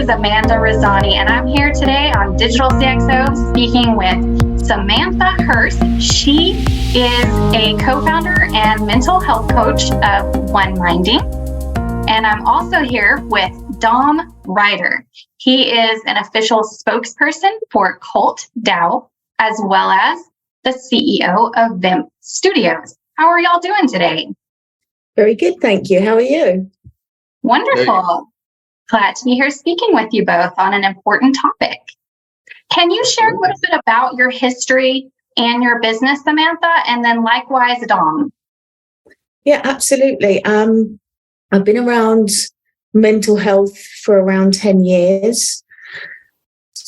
is Amanda Razani, and I'm here today on Digital CxO speaking with Samantha Hurst. She is a co-founder and mental health coach of One Minding. And I'm also here with Dom Ryder. He is an official spokesperson for Cult DAO, as well as the CEO of Vemp Studios. How are y'all doing today? Very good, thank you. How are you? Wonderful. Glad to be here speaking with you both on an important topic. Can you share a little bit about your history and your business, Samantha, and then likewise, Dom? Yeah, absolutely. I've been around mental health for around 10 years.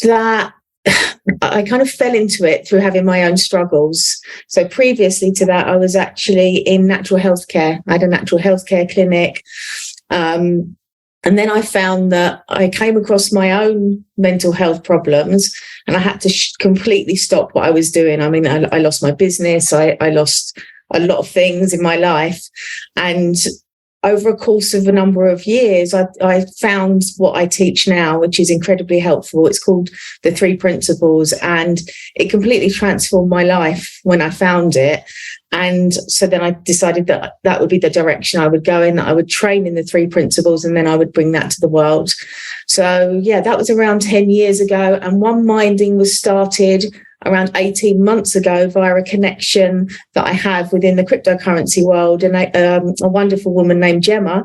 That I kind of fell into it through having my own struggles. So previously to that, I was actually in natural health care. I had a natural health care clinic. And then I found that I came across my own mental health problems and I had to completely stop what I was doing. I mean, I lost my business. I lost a lot of things in my life. And over a course of a number of years, I found what I teach now, which is incredibly helpful. It's called the 3 Principles, and it completely transformed my life when I found it. And so then I decided that that would be the direction I would go in, that I would train in the 3 Principles, and then I would bring that to the world. So yeah, that was around 10 years ago. And One Minding was started around 18 months ago via a connection that I have within the cryptocurrency world, and a wonderful woman named Gemma.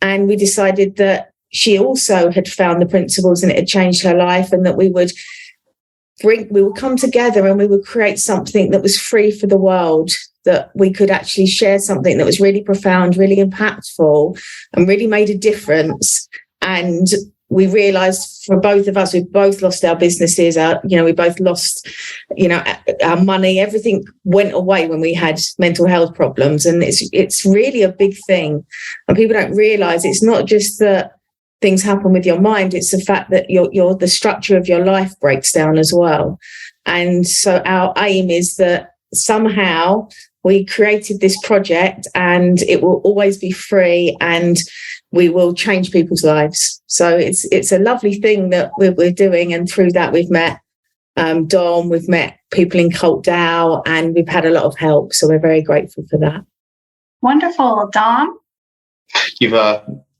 And we decided that she also had found the principles and it had changed her life, and that we would come together and we would create something that was free for the world, that we could actually share something that was really profound, really impactful, and really made a difference. And we realized for both of us, we both lost our businesses. We both lost, our money. Everything went away when we had mental health problems, and it's really a big thing. And people don't realize it's not just that things happen with your mind; it's the fact that the structure of your life breaks down as well. And so our aim is that somehow we created this project, and it will always be free, and we will change people's lives. So it's a lovely thing that we're doing. And through that, we've met Dom, we've met people in Cult DAO, and we've had a lot of help. So we're very grateful for that. Wonderful. Dom? You've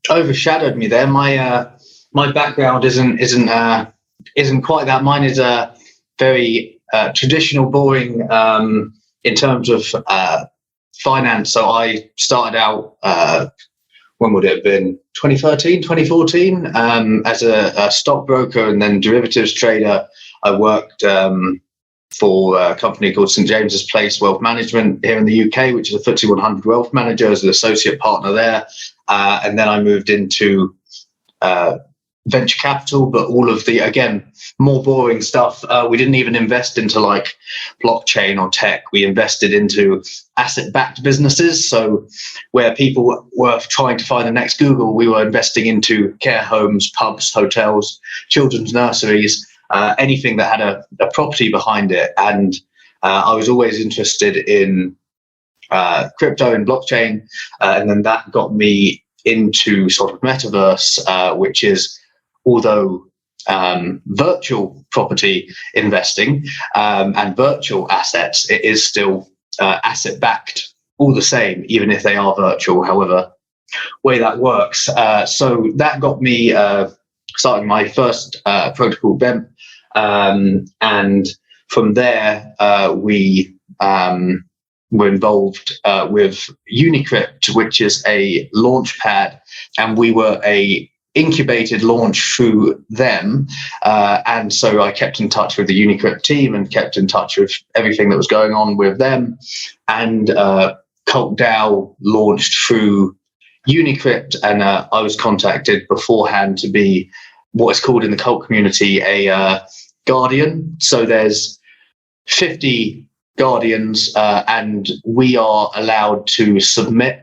overshadowed me there. My background isn't quite that. Mine is very traditional, boring in terms of finance. So I started out, when would it have been? 2013, 2014, as a stockbroker and then derivatives trader. I worked for a company called St. James's Place Wealth Management here in the UK, which is a FTSE 100 wealth manager, as an associate partner there. And then I moved into venture capital, but all of the, again, more boring stuff. We didn't even invest into like blockchain or tech. We invested into asset-backed businesses. So where people were trying to find the next Google, we were investing into care homes, pubs, hotels, children's nurseries, anything that had a property behind it. And I was always interested in crypto and blockchain. And then that got me into sort of metaverse, which is, although virtual property investing and virtual assets, it is still asset-backed all the same, even if they are virtual, however way that works. So that got me starting my first protocol, Vemp. And from there, we were involved with Unicrypt, which is a launch pad, and we were a incubated launch through them. And so I kept in touch with the Unicrypt team and kept in touch with everything that was going on with them. And Cult DAO launched through Unicrypt, and I was contacted beforehand to be what is called in the cult community a guardian. So there's 50 guardians, and we are allowed to submit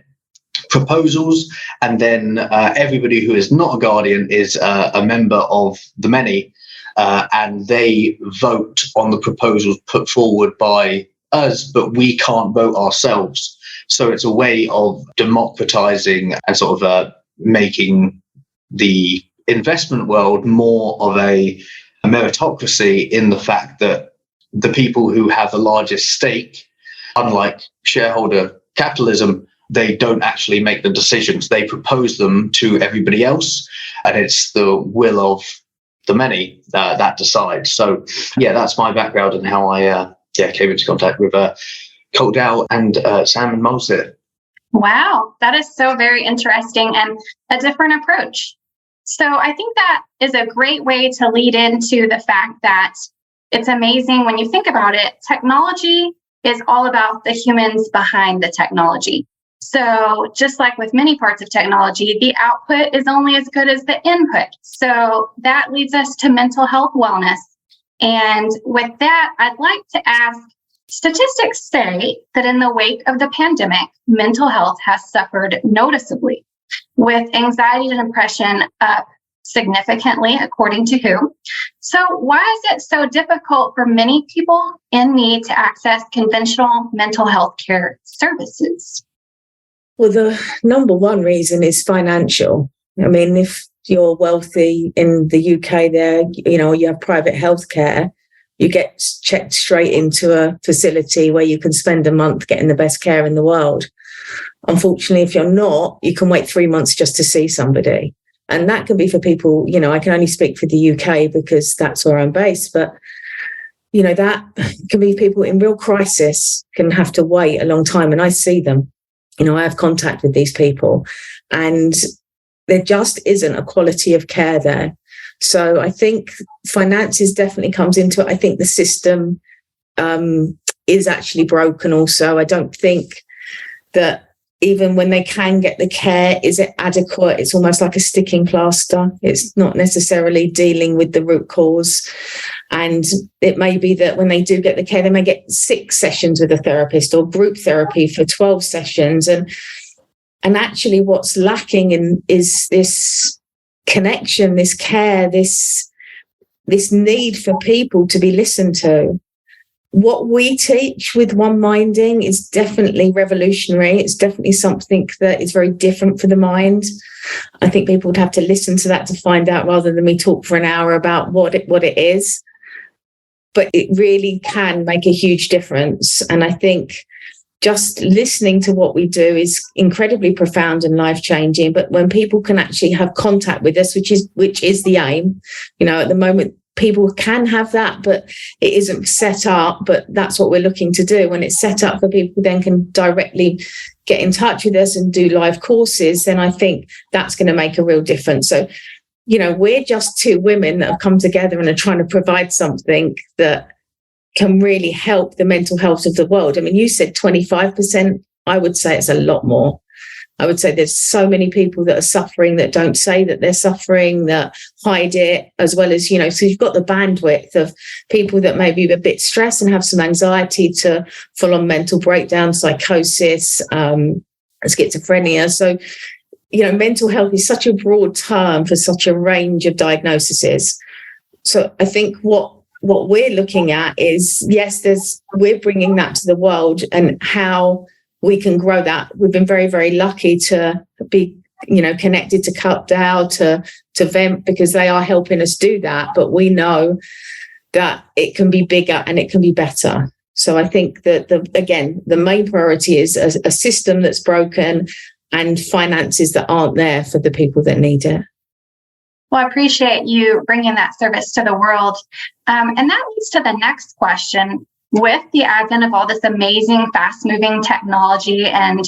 proposals, and then everybody who is not a guardian is a member of the many, and they vote on the proposals put forward by us, but we can't vote ourselves. So it's a way of democratizing and sort of making the investment world more of a meritocracy, in the fact that the people who have the largest stake, unlike shareholder capitalism, they don't actually make the decisions. They propose them to everybody else, and it's the will of the many that decides. So, yeah, that's my background and how I came into contact with Cult DAO and Sam and Moles here. Wow, that is so very interesting and a different approach. So I think that is a great way to lead into the fact that it's amazing when you think about it. Technology is all about the humans behind the technology. So just like with many parts of technology, the output is only as good as the input. So that leads us to mental health wellness. And with that, I'd like to ask, statistics say that in the wake of the pandemic, mental health has suffered noticeably, with anxiety and depression up significantly, according to WHO. So why is it so difficult for many people in need to access conventional mental health care services? Well, the number one reason is financial. I mean, if you're wealthy in the UK there, you have private healthcare, you get checked straight into a facility where you can spend a month getting the best care in the world. Unfortunately, if you're not, you can wait 3 months just to see somebody. And that can be for people, I can only speak for the UK because that's where I'm based, but, that can be people in real crisis can have to wait a long time. And I see them, I have contact with these people, and there just isn't a quality of care there. So I think finances definitely comes into it. I think the system is actually broken also. I don't think that even when they can get the care, is it adequate? It's almost like a sticking plaster. It's not necessarily dealing with the root cause. And it may be that when they do get the care, they may get 6 sessions with a therapist or group therapy for 12 sessions. And actually what's lacking is this connection, this care, this need for people to be listened to. What we teach with One Minding is definitely revolutionary. It's definitely something that is very different for the mind. I think people would have to listen to that to find out, rather than me talk for an hour about what it is. But it really can make a huge difference. And I think just listening to what we do is incredibly profound and life-changing. But when people can actually have contact with us, which is the aim, at the moment, people can have that, but it isn't set up. But that's what we're looking to do. When it's set up for people then can directly get in touch with us and do live courses, then I think that's going to make a real difference. So, we're just 2 women that have come together and are trying to provide something that can really help the mental health of the world. I mean, you said 25%. I would say it's a lot more. I would say there's so many people that are suffering that don't say that they're suffering, that hide it, as well as, so you've got the bandwidth of people that may be a bit stressed and have some anxiety to full-on mental breakdown, psychosis, schizophrenia. So, mental health is such a broad term for such a range of diagnoses. So I think what we're looking at is, yes, we're bringing that to the world, and how we can grow that. We've been very, very lucky to be, connected to Cult DAO, to Vemp, because they are helping us do that. But we know that it can be bigger and it can be better. So I think that, the main priority is a system that's broken and finances that aren't there for the people that need it. Well, I appreciate you bringing that service to the world. And that leads to the next question. With the advent of all this amazing, fast-moving technology and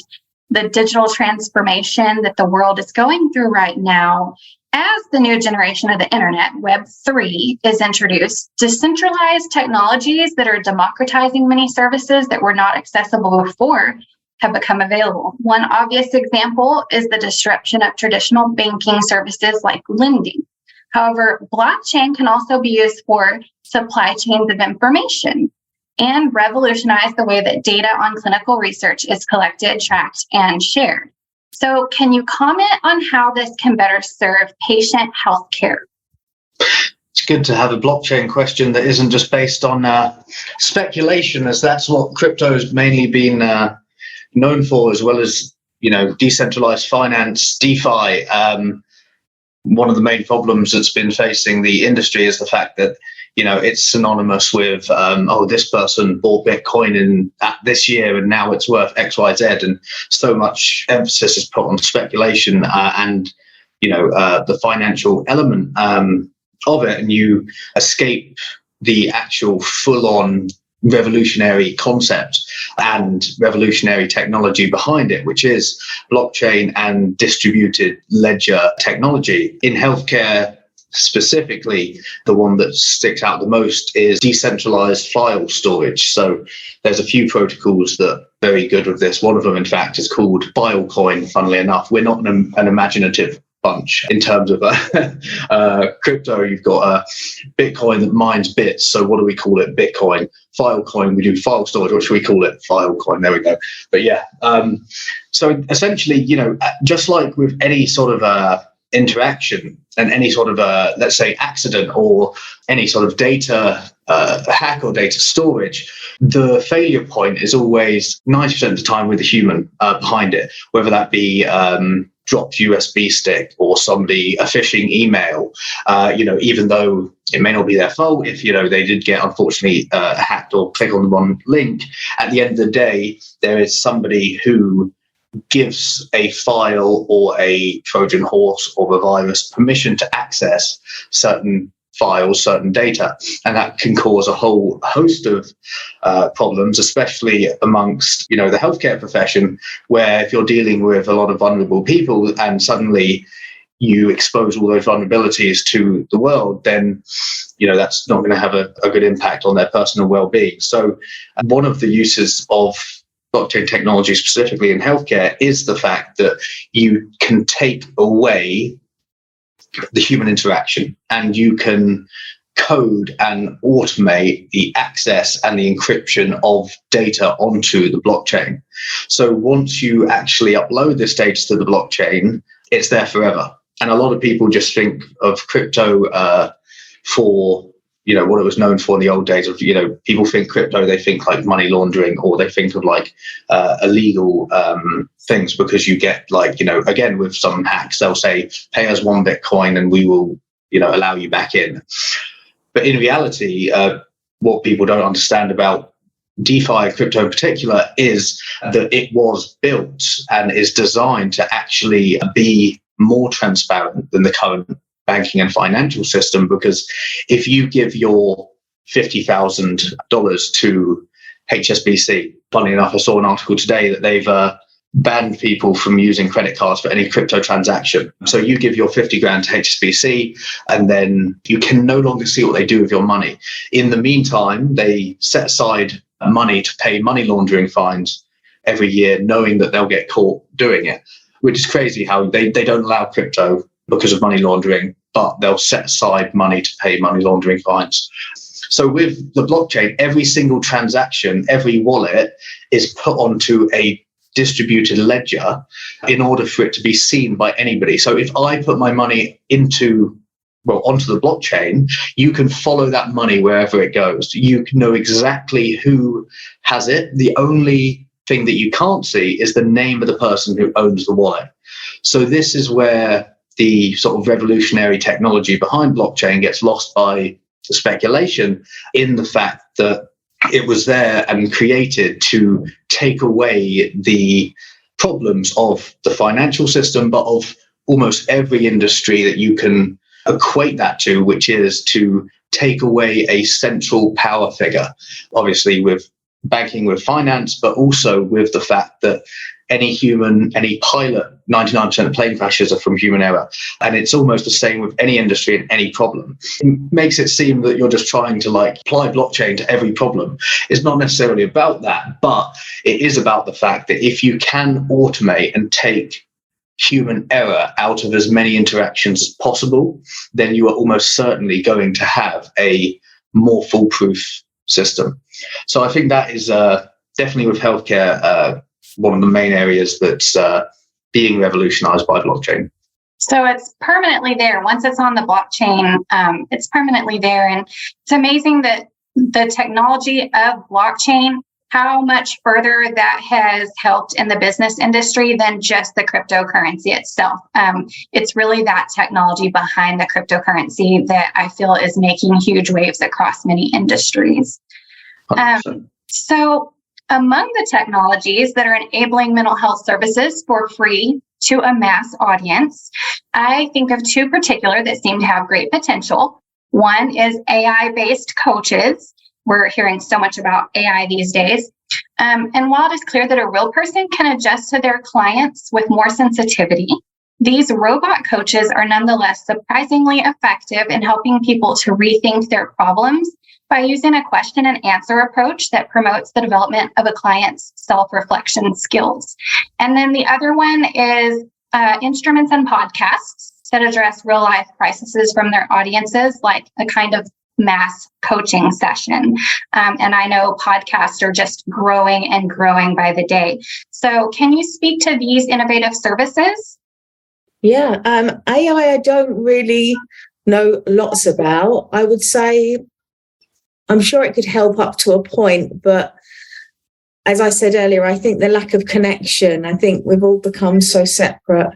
the digital transformation that the world is going through right now, as the new generation of the internet, Web 3, is introduced, decentralized technologies that are democratizing many services that were not accessible before have become available. One obvious example is the disruption of traditional banking services like lending. However, blockchain can also be used for supply chains of information and revolutionize the way that data on clinical research is collected, tracked, and shared. So can you comment on how this can better serve patient healthcare? It's good to have a blockchain question that isn't just based on speculation, as that's what crypto has mainly been known for, as well as, decentralized finance, DeFi. one of the main problems that's been facing the industry is the fact that, it's synonymous with, this person bought Bitcoin this year and now it's worth X, Y, Z. And so much emphasis is put on speculation and the financial element of it. And you escape the actual full-on revolutionary concept and revolutionary technology behind it, which is blockchain and distributed ledger technology. In healthcare specifically, the one that sticks out the most is decentralized file storage. So there's a few protocols that are very good with this. One of them, in fact, is called Filecoin, funnily enough. We're not an imaginative bunch in terms of crypto. You've got Bitcoin that mines bits. So what do we call it? Bitcoin. Filecoin, we do file storage. What should we call it? Filecoin. There we go. But yeah, so essentially, just like with any sort of interaction and any sort of let's say accident or any sort of data hack or data storage, the failure point is always 90% of the time with the human behind it, whether that be dropped USB stick or a phishing email, even though it may not be their fault if, they did get unfortunately hacked or click on the wrong link. At the end of the day, there is somebody who gives a file or a Trojan horse or a virus permission to access certain files, certain data, and that can cause a whole host of problems, especially amongst the healthcare profession, where if you're dealing with a lot of vulnerable people and suddenly you expose all those vulnerabilities to the world, then that's not going to have a good impact on their personal well-being. So one of the uses of blockchain technology specifically in healthcare is the fact that you can take away the human interaction and you can code and automate the access and the encryption of data onto the blockchain. So once you actually upload this data to the blockchain, it's there forever. And a lot of people just think of crypto for what it was known for in the old days of, people think crypto, they think like money laundering, or they think of like illegal things, because you get like, again, with some hacks, they'll say, pay us 1 Bitcoin and we will, allow you back in. But in reality, what people don't understand about DeFi crypto in particular is that it was built and is designed to actually be more transparent than the current banking and financial system, because if you give your $50,000 to HSBC, funnily enough, I saw an article today that they've banned people from using credit cards for any crypto transaction. So you give your 50 grand to HSBC and then you can no longer see what they do with your money. In the meantime, they set aside money to pay money laundering fines every year, knowing that they'll get caught doing it, which is crazy how they don't allow crypto because of money laundering, but they'll set aside money to pay money laundering fines. So with the blockchain, every single transaction, every wallet is put onto a distributed ledger in order for it to be seen by anybody. So if I put my money onto the blockchain, you can follow that money wherever it goes. You know exactly who has it. The only thing that you can't see is the name of the person who owns the wallet. So this is where the sort of revolutionary technology behind blockchain gets lost by the speculation, in the fact that it was there and created to take away the problems of the financial system, but of almost every industry that you can equate that to, which is to take away a central power figure, obviously with banking, with finance, but also with the fact that any human, any pilot, 99% of plane crashes are from human error. And it's almost the same with any industry and any problem. It makes it seem that you're just trying to apply blockchain to every problem. It's not necessarily about that, but it is about the fact that if you can automate and take human error out of as many interactions as possible, then you are almost certainly going to have a more foolproof system. So I think that is definitely with healthcare, one of the main areas that's being revolutionized by blockchain. So it's permanently there. Once it's on the blockchain, it's permanently there. And it's amazing that the technology of blockchain how much further that has helped in the business industry than just the cryptocurrency itself. It's really that technology behind the cryptocurrency that I feel is making huge waves across many industries. So among the technologies that are enabling mental health services for free to a mass audience, I think of two particular that seem to have great potential. One is AI-based coaches. We're hearing so much about AI these days. And while it is clear that a real person can adjust to their clients with more sensitivity, these robot coaches are nonetheless surprisingly effective in helping people to rethink their problems by using a question and answer approach that promotes the development of a client's self-reflection skills. And then the other one is instruments and podcasts that address real-life crises from their audiences, like a kind of mass coaching session. And I know podcasts are just growing and growing by the day. So can you speak to these innovative services? Yeah, AI I don't really know lots about. I would say I'm sure it could help up to a point, but as I said earlier, I think the lack of connection, I think we've all become so separate.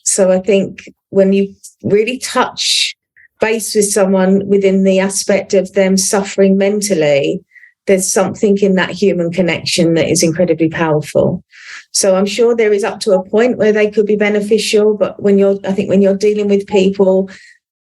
So I think when you really touch base with someone within the aspect of them suffering mentally, there's something in that human connection that is incredibly powerful. So I'm sure there is up to a point where they could be beneficial, but when you're dealing with people,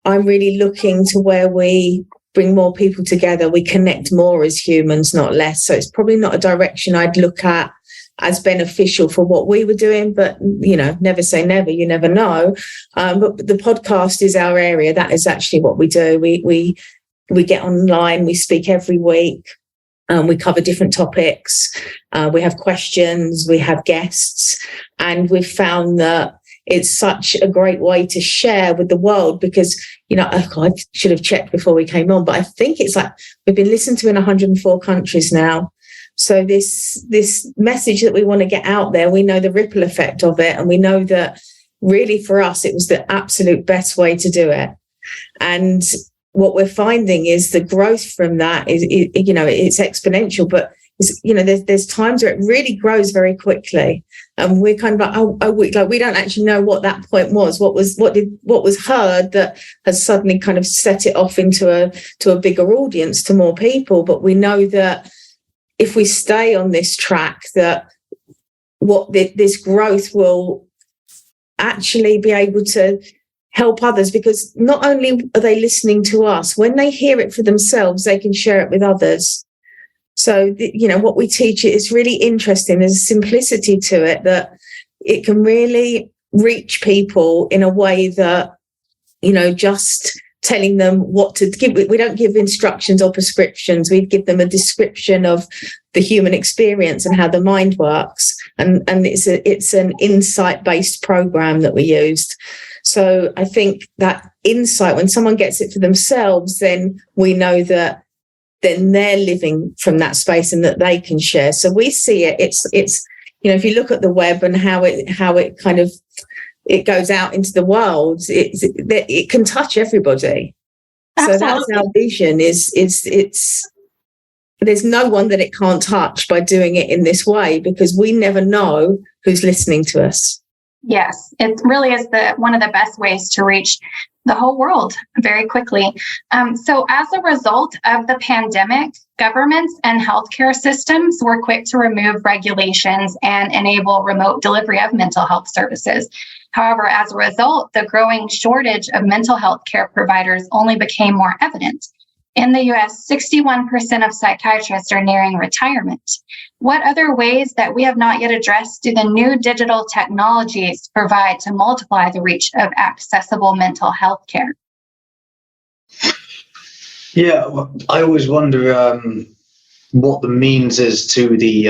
I'm really looking to where we bring more people together, we connect more as humans, not less. So it's probably not a direction I'd look at as beneficial for what we were doing, but never say never, you never know. But the podcast is our area. That is actually what we do. We get online, we speak every week. We cover different topics. We have questions, we have guests, and we've found that it's such a great way to share with the world because, I should have checked before we came on, but I think it's like we've been listened to in 104 countries now. So this message that we want to get out there, we know the ripple effect of it. And we know that really for us, it was the absolute best way to do it. And what we're finding is the growth from that is, it's exponential, but there's times where it really grows very quickly, and we're kind of like, we don't actually know what that point was. What was heard that has suddenly kind of set it off into a bigger audience, to more people. But we know that if we stay on this track, that this growth will actually be able to help others, because not only are they listening to us, when they hear it for themselves, they can share it with others. So, what we teach is really interesting. There's a simplicity to it that it can really reach people in a way that, just telling them what to give. We don't give instructions or prescriptions. We give them a description of the human experience and how the mind works. And it's an insight-based program that we used. So I think that insight, when someone gets it for themselves, then we know that then they're living from that space and that they can share. So we see it. It's if you look at the web and how it kind of it goes out into the world, it can touch everybody. Absolutely. So that's our vision. It's there's no one that it can't touch by doing it in this way, because we never know who's listening to us. Yes, it really is one of the best ways to reach the whole world very quickly. So as a result of the pandemic, governments and healthcare systems were quick to remove regulations and enable remote delivery of mental health services. However, as a result, the growing shortage of mental health care providers only became more evident. In the US, 61% of psychiatrists are nearing retirement. What other ways that we have not yet addressed do the new digital technologies provide to multiply the reach of accessible mental health care? Yeah, well, I always wonder what the means is to the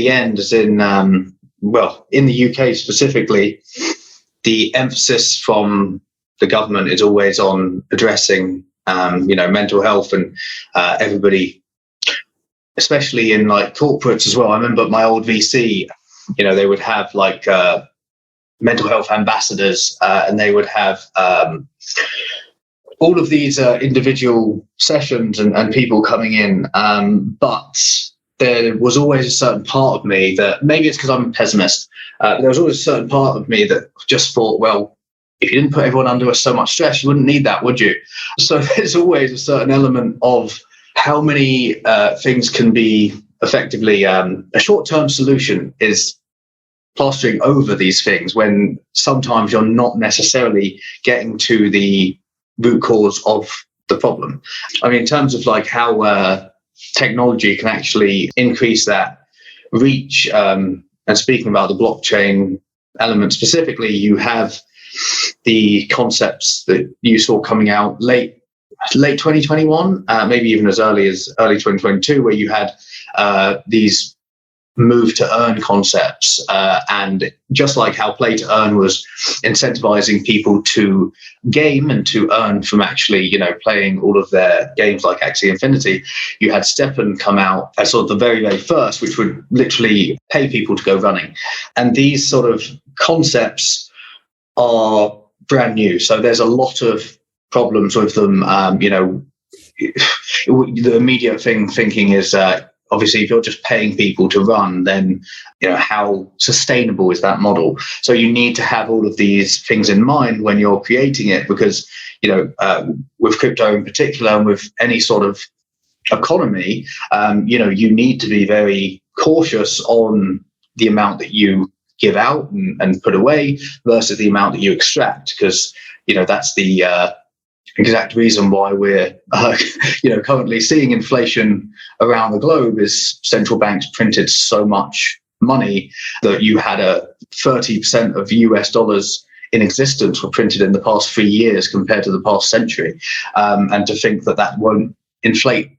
end, as in, in the UK specifically, the emphasis from the government is always on addressing mental health, and everybody, especially in like corporates as well. I remember my old VC, they would have like mental health ambassadors, and they would have all of these individual sessions and people coming in, but there was always a certain part of me that, maybe it's because I'm a pessimist, there was always a certain part of me that just thought, well, if you didn't put everyone under so much stress, you wouldn't need that, would you? So there's always a certain element of how many things can be effectively, a short-term solution is plastering over these things when sometimes you're not necessarily getting to the root cause of the problem. I mean, in terms of like how technology can actually increase that reach, and speaking about the blockchain element specifically, you have the concepts that you saw coming out late 2021, maybe even as early 2022, where you had these move to earn concepts, and just like how play to earn was incentivizing people to game and to earn from actually playing all of their games like Axie Infinity, you had Steppen come out as sort of the very, very first, which would literally pay people to go running. And these sort of concepts are brand new, so there's a lot of problems with them. The immediate thinking is obviously, if you're just paying people to run, then how sustainable is that model? So you need to have all of these things in mind when you're creating it, because with crypto in particular, and with any sort of economy, you need to be very cautious on the amount that you give out and put away versus the amount that you extract, because that's the exact reason why we're currently seeing inflation around the globe, is central banks printed so much money that you had a 30% of US dollars in existence were printed in the past 3 years compared to the past century, and to think that won't inflate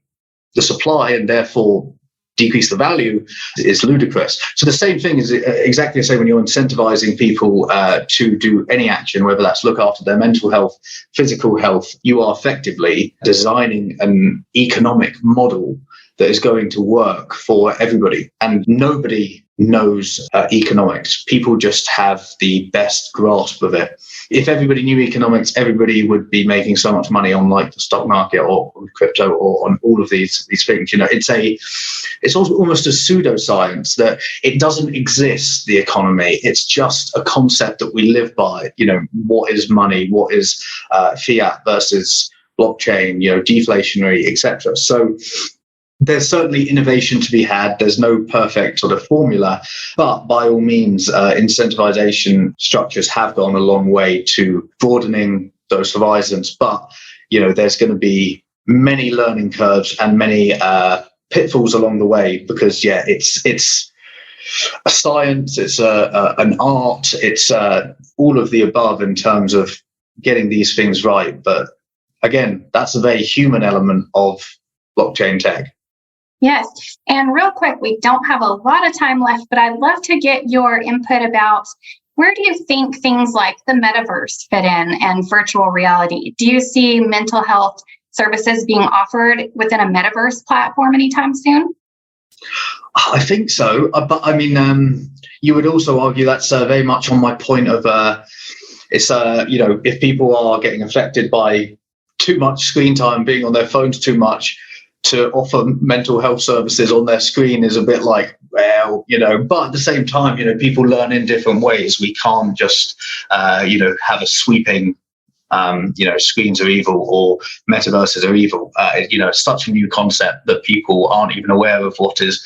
the supply and therefore decrease the value is ludicrous. So the same thing is exactly the same when you're incentivizing people to do any action, whether that's look after their mental health, physical health. You are effectively designing an economic model that is going to work for everybody. And nobody knows economics. People just have the best grasp of it. If everybody knew economics, everybody would be making so much money on like the stock market or crypto or on all of these things. It's also almost a pseudoscience that it doesn't exist, the economy. It's just a concept that we live by. What is money? What is fiat versus blockchain? Deflationary, etc. So there's certainly innovation to be had. There's no perfect sort of formula, but by all means, incentivization structures have gone a long way to broadening those horizons. But, there's going to be many learning curves and many pitfalls along the way, because, it's a science, it's an art, it's all of the above in terms of getting these things right. But again, that's a very human element of blockchain tech. Yes. And real quick, we don't have a lot of time left, but I'd love to get your input about where do you think things like the metaverse fit in and virtual reality? Do you see mental health services being offered within a metaverse platform anytime soon? I think so. But I mean, you would also argue that's very much on my point of if people are getting affected by too much screen time, being on their phones too much, to offer mental health services on their screen is a bit like, well, but at the same time, people learn in different ways. We can't just, have a sweeping, screens are evil or metaverses are evil. It's such a new concept that people aren't even aware of what is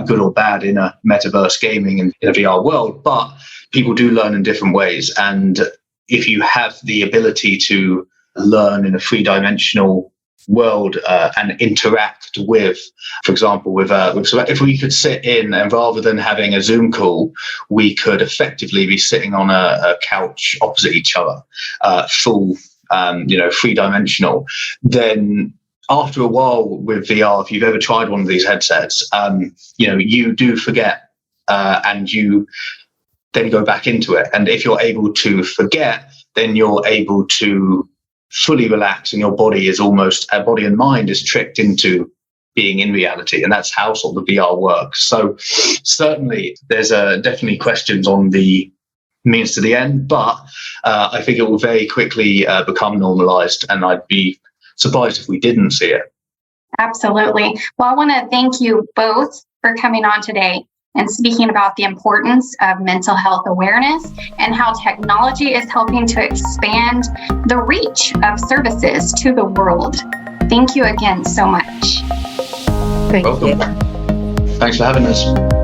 good or bad in a metaverse gaming in a VR world, but people do learn in different ways. And if you have the ability to learn in a three-dimensional world and interact with, for example, so if we could sit in and rather than having a Zoom call, we could effectively be sitting on a couch opposite each other, full, three-dimensional, then after a while with VR, if you've ever tried one of these headsets, you do forget and you then go back into it. And if you're able to forget, then you're able to fully relax, and your body and mind is tricked into being in reality. And that's how sort of the VR works. So certainly there's definitely questions on the means to the end, but I think it will very quickly become normalized, and I'd be surprised if we didn't see it. Absolutely. Well, I want to thank you both for coming on today and speaking about the importance of mental health awareness and how technology is helping to expand the reach of services to the world. Thank you again so much. Thank Welcome. you. Thanks for having us.